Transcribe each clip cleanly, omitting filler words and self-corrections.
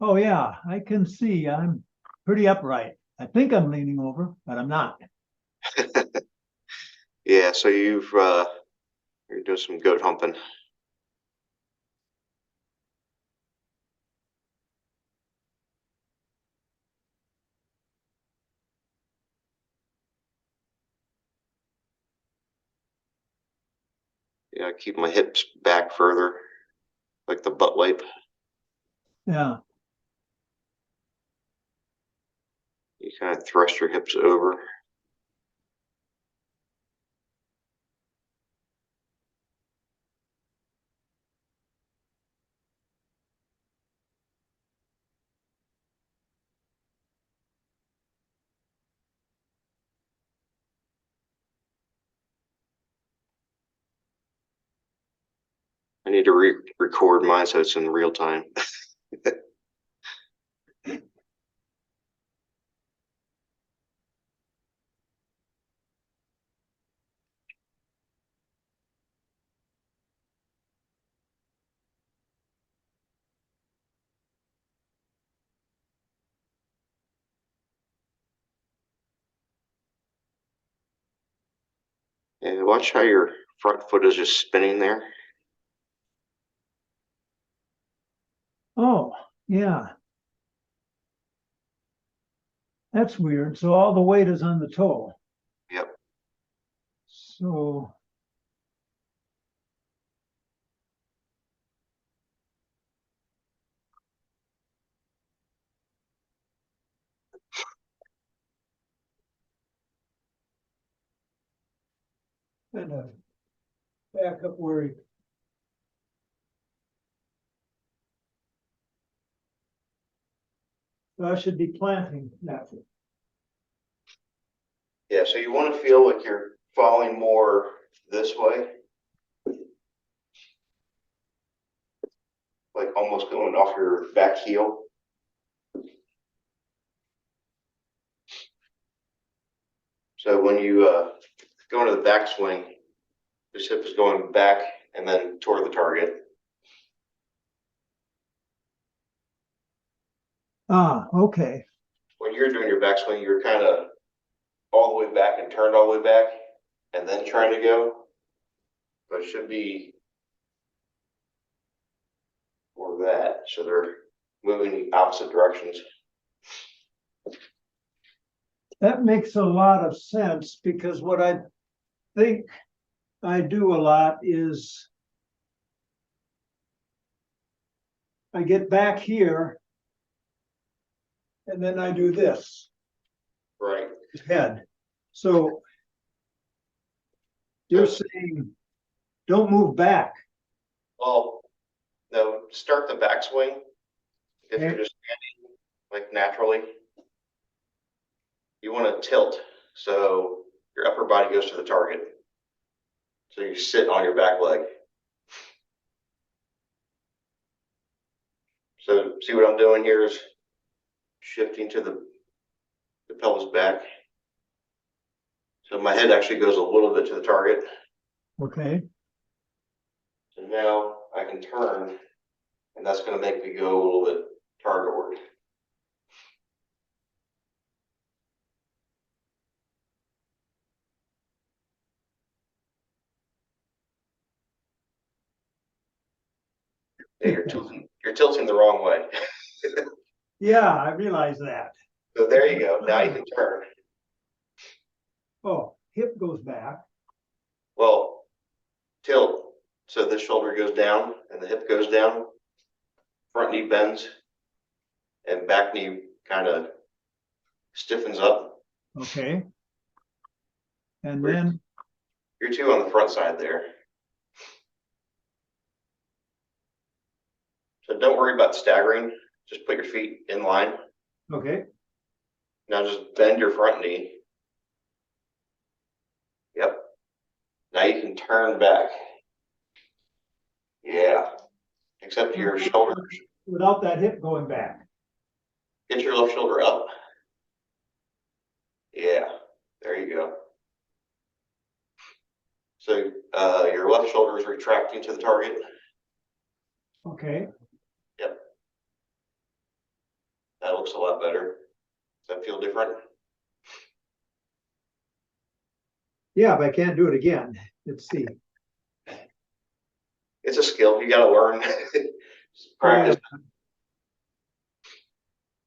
Oh, yeah, I can see I'm pretty upright. I think I'm leaning over, but I'm not. Yeah, so you're doing some goat humping. Yeah, keep my hips back further, like the butt wipe. Yeah. You kind of thrust your hips over. I need to record mine so it's in real time. And watch how your front foot is just spinning there. Oh, yeah. That's weird. So all the weight is on the toe. Yep. So, kind of back up where he. So I should be planting that. Yeah, so you want to feel like you're falling more this way, like almost going off your back heel. So when you go into the backswing, this hip is going back and then toward the target. Ah, okay. When you're doing your backswing, you're kind of all the way back and turned all the way back and then trying to go. But it should be more of that. So they're moving in opposite directions. That makes a lot of sense because what I think I do a lot is I get back here and then I do this Right. head. So you're saying don't move back. Well, no, start the backswing if you're Okay. just standing like naturally. You want to tilt so your upper body goes to the target. So you sit on your back leg. So see what I'm doing here is shifting to the pelvis back. So my head actually goes a little bit to the target. Okay. So now I can turn, and that's going to make me go a little bit targetward. Yeah, you're tilting the wrong way. Yeah, I realize that. So there you go. Now you can turn. Oh, hip goes back. Well, tilt. So the shoulder goes down and the hip goes down. Front knee bends and back knee kind of stiffens up. Okay. And then, You're two on the front side there. So don't worry about staggering. Just put your feet in line. okay. Now just bend your front knee. Yep. Now you can turn back. Yeah. Except your shoulders. Without that hip going back. Get your left shoulder up. Yeah. There you go. So your left shoulder is retracting to the target. Okay. Yep. looks a lot better. Does that feel different? Yeah, but I can't do it again. Let's see. It's a skill. You gotta learn. Just practice.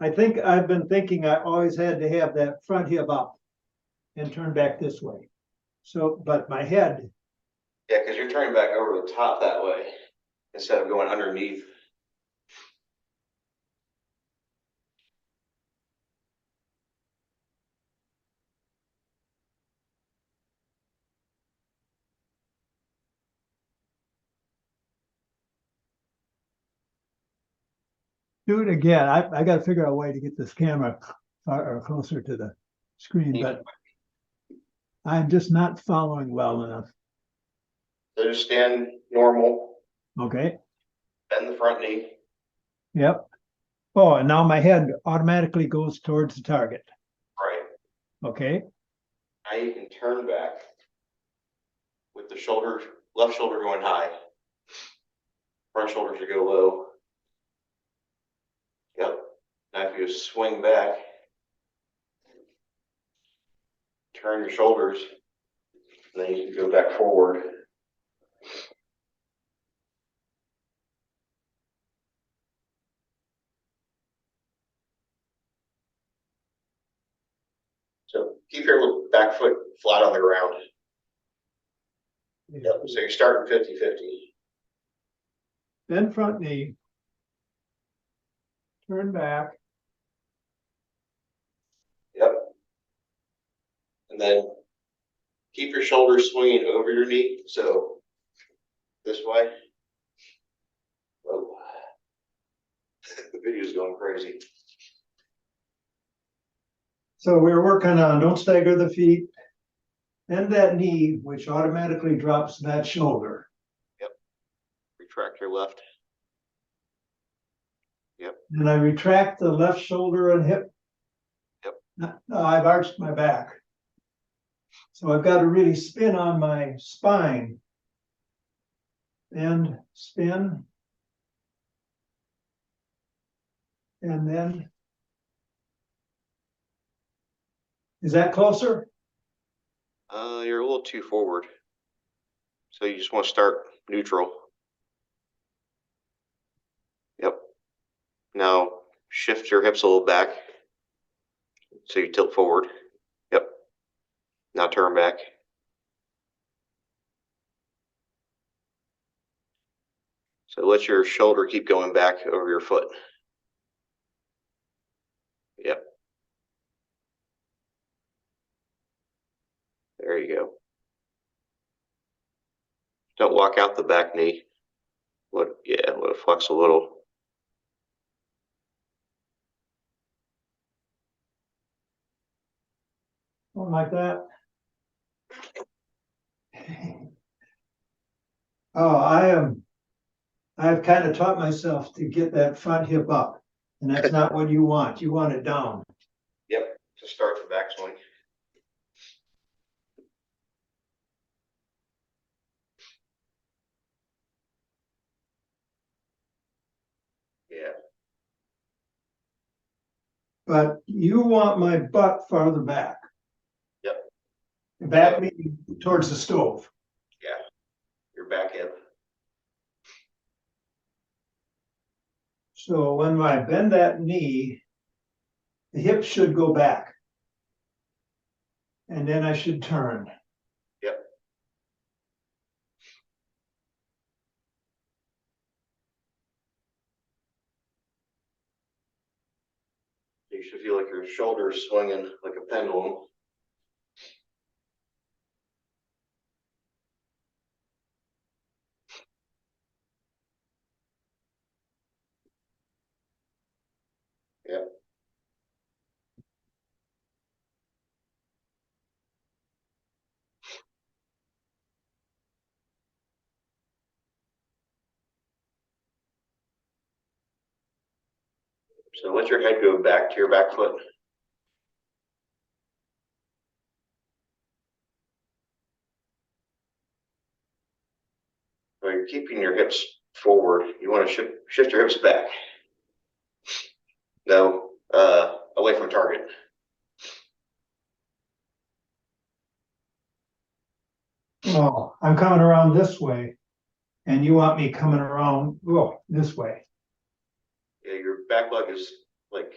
I think I've been thinking I always had to have that front hip up and turn back this way. So, but my head, Yeah, because you're turning back over the top that way instead of going underneath. do it again. I got to figure out a way to get this camera far or closer to the screen, but I'm just not following well enough. So just stand normal, Okay. bend the front knee. Yep. Oh, and now my head automatically goes towards the target. Right. Okay. Now you can turn back with the shoulder, left shoulder going high. Front shoulder should go low. Yep. Now if you swing back, turn your shoulders, and then you can go back forward. So keep your back foot flat on the ground. Yep. So you're starting 50-50. Bend front knee. Turn back. Yep. And then keep your shoulders swinging over your knee. So this way. Whoa. The video's going crazy. So we're working on don't stagger the feet. Bend that knee, which automatically drops that shoulder. Yep. Retract your left. Yep. And I retract the left shoulder and hip. Yep. No, I've arched my back. So I've got to really spin on my spine. And spin. And then. Is that closer? You're a little too forward. So you just want to start neutral. Yep. Now shift your hips a little back. So you tilt forward. Yep. Now turn back. So let your shoulder keep going back over your foot. Yep. There you go. Don't walk out the back knee. Let it flex a little. Something like that. Oh, I've kind of taught myself to get that front hip up, and that's not what you want. You want it down. Yep. To start the backswing. Yeah. But you want my butt farther back. Yep. Back meaning towards the stove. Yeah. Your back hip. So when I bend that knee, the hip should go back. And then I should turn. Yep. You should feel like your shoulders swinging like a pendulum. Yep. So let your head go back to your back foot. So you're keeping your hips forward. You want to shift your hips back. Now away from target. Oh, I'm coming around this way. And you want me coming around, oh, this way. Yeah, your back leg is like,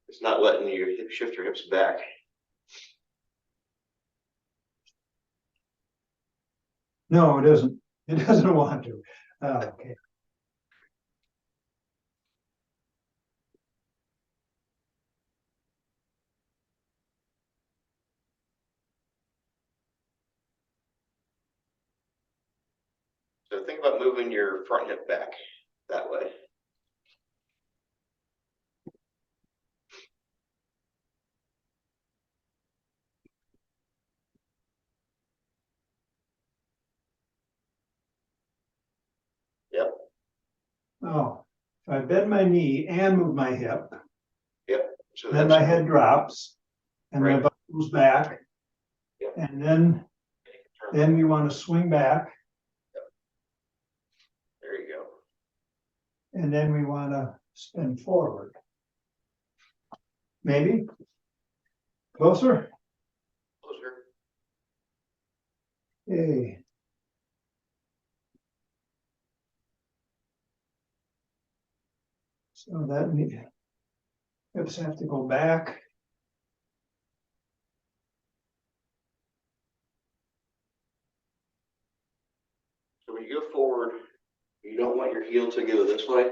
it's not letting you shift your hips back. No, it isn't. It doesn't want to. Okay. So think about moving your front hip back that way. Yep. Oh, if I bend my knee and move my hip, Yep. So then that's my head drops and my Right. butt goes back. Yep. And then you want to swing back There you go. and then we want to spin forward. Maybe? Closer? Closer. Hey. So that hips have to go back. So when you go forward, you don't want your heel to go this way.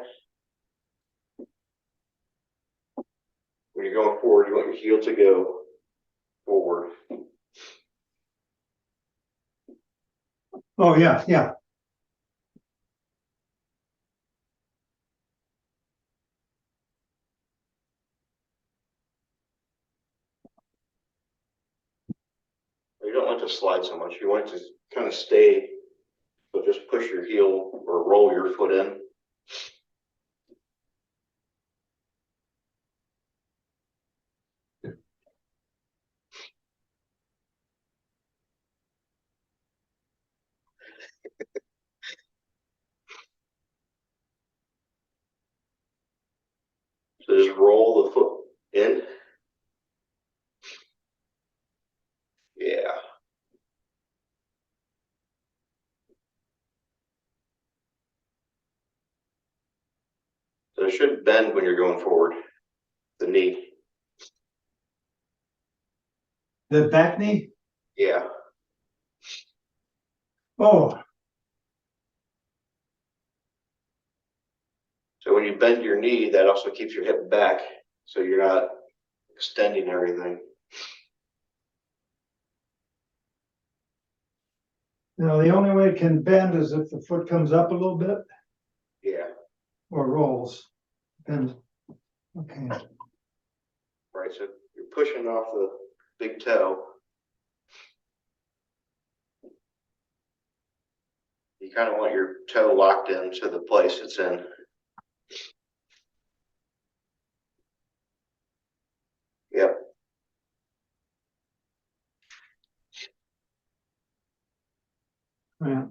When you're going forward, you want your heel to go forward. Oh, yeah, yeah. You don't want it to slide so much. You want it to kind of stay. So just push your heel or roll your foot in. So just roll the foot in. Yeah. So it should bend when you're going forward, the knee. The back knee? Yeah. Oh, So when you bend your knee, that also keeps your hip back. So you're not extending everything. now the only way it can bend is if the foot comes up a little bit Yeah. or rolls. And okay. Right. So you're pushing off the big toe. You kind of want your toe locked into the place it's in. Yep. Yeah.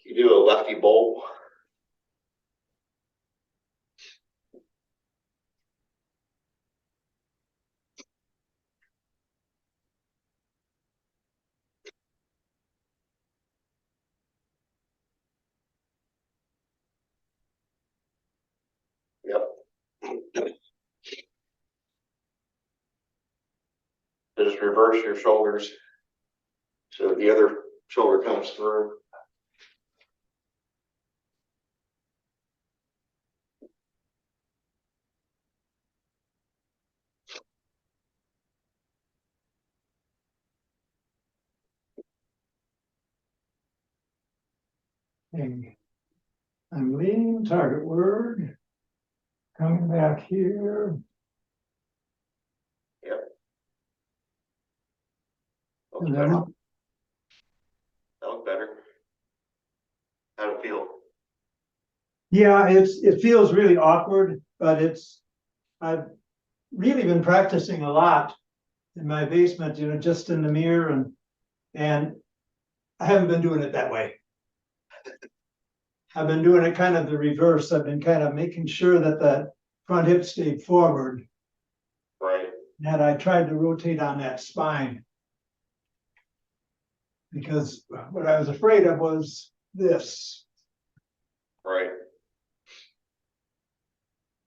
You do a lefty bowl. Yep. So just reverse your shoulders. So the other shoulder comes through. Hey, I'm leaning target word. Coming back here. Yep. That And looks better. then, That looks better. How'd it feel? yeah, it feels really awkward, but I've really been practicing a lot in my basement, just in the mirror and I haven't been doing it that way. I've been doing it kind of the reverse. I've been kind of making sure that front hip stayed forward, Right. and I tried to rotate on that spine. Because what I was afraid of was this. Right.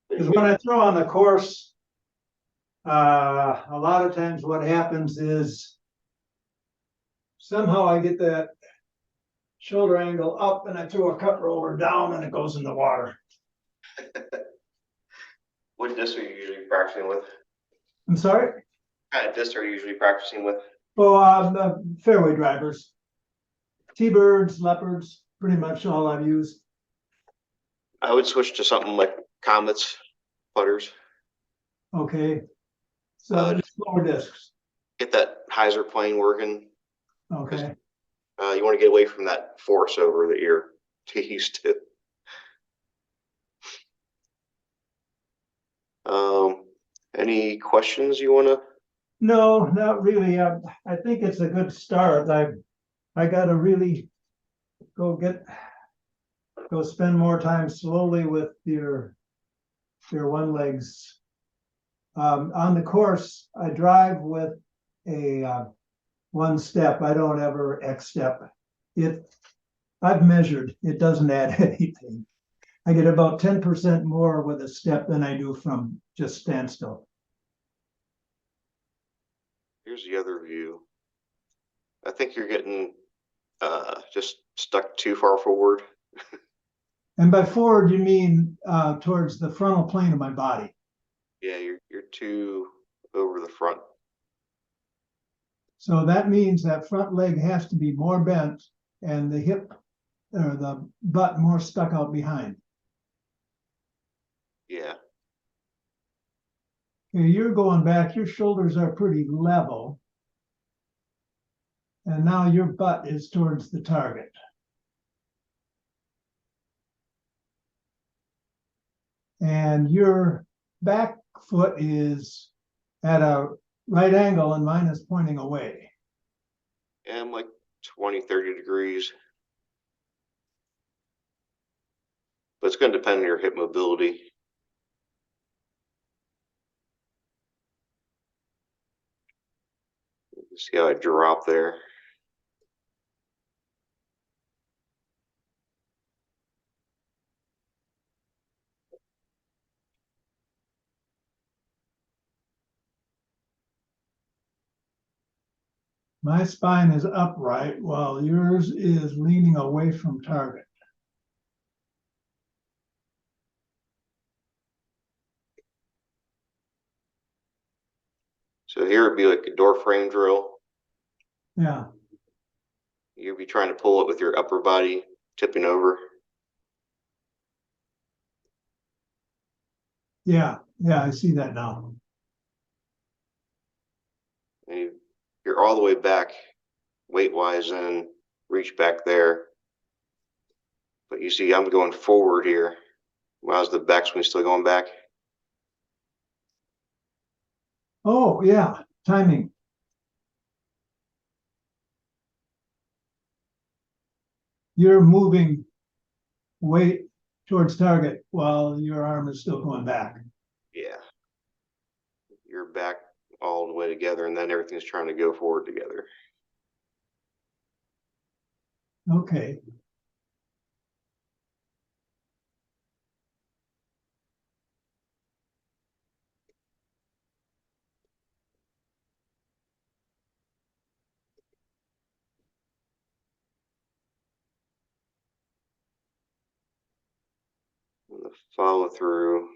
Because when I throw on the course, a lot of times what happens is somehow I get that shoulder angle up and I throw a cut roller down and it goes in the water. What disc are you usually practicing with? I'm sorry? What kind of disc are you usually practicing with? Well, the fairway drivers, T-birds, leopards, pretty much all I've used. I would switch to something like Comets, putters. Okay. So lower discs. Get that hyzer plane working. Okay. You want to get away from that force over that you're used to. Any questions you want to? No, not really. I think it's a good start. I gotta really go spend more time slowly with your one legs. On the course, I drive with a one step. I don't ever X step. I've measured, it doesn't add anything. I get about 10% more with a step than I do from just standstill. Here's the other view. I think you're getting just stuck too far forward. And by forward, you mean towards the frontal plane of my body. Yeah, you're too over the front. So that means that front leg has to be more bent and the hip or the butt more stuck out behind. Yeah. Okay, you're going back, your shoulders are pretty level. And now your butt is towards the target. And your back foot is at a right angle and mine is pointing away. Yeah, I'm like 20, 30 degrees. But it's going to depend on your hip mobility. See how I drop there. My spine is upright while yours is leaning away from target. So here would be like a door frame drill. Yeah. You'd be trying to pull it with your upper body tipping over. Yeah, I see that now. And you're all the way back weight-wise and reach back there. But you see, I'm going forward here. How's the backswing still going back? Oh, yeah, timing. You're moving weight towards target while your arm is still going back. Yeah. You're back all the way together, and then everything's trying to go forward together. Okay. And the follow through.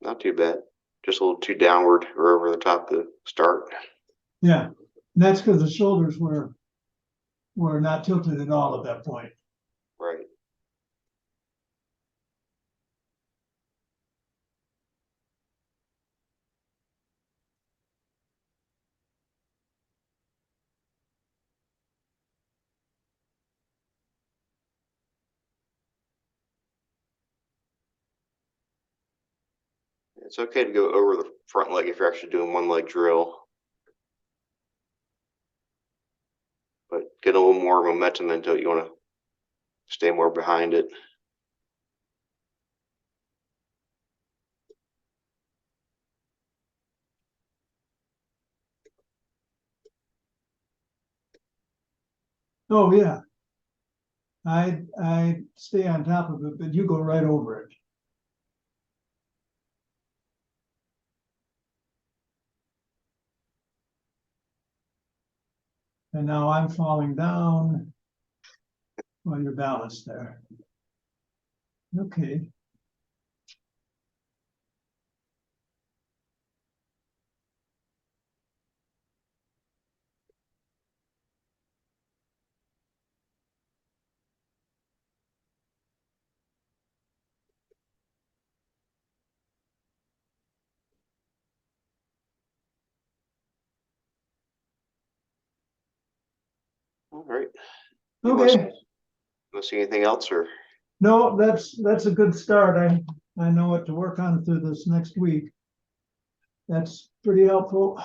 Not too bad. Just a little too downward or over the top to start. Yeah, and that's because the shoulders were not tilted at all at that point. Right. It's okay to go over the front leg if you're actually doing one leg drill. But get a little more momentum into it. You want to stay more behind it. Oh, yeah. I stay on top of it, but you go right over it. And now I'm falling down while you're balanced there. Okay. All right. You want Okay. to see anything else, or? No, that's a good start. I know what to work on through this next week. That's pretty helpful.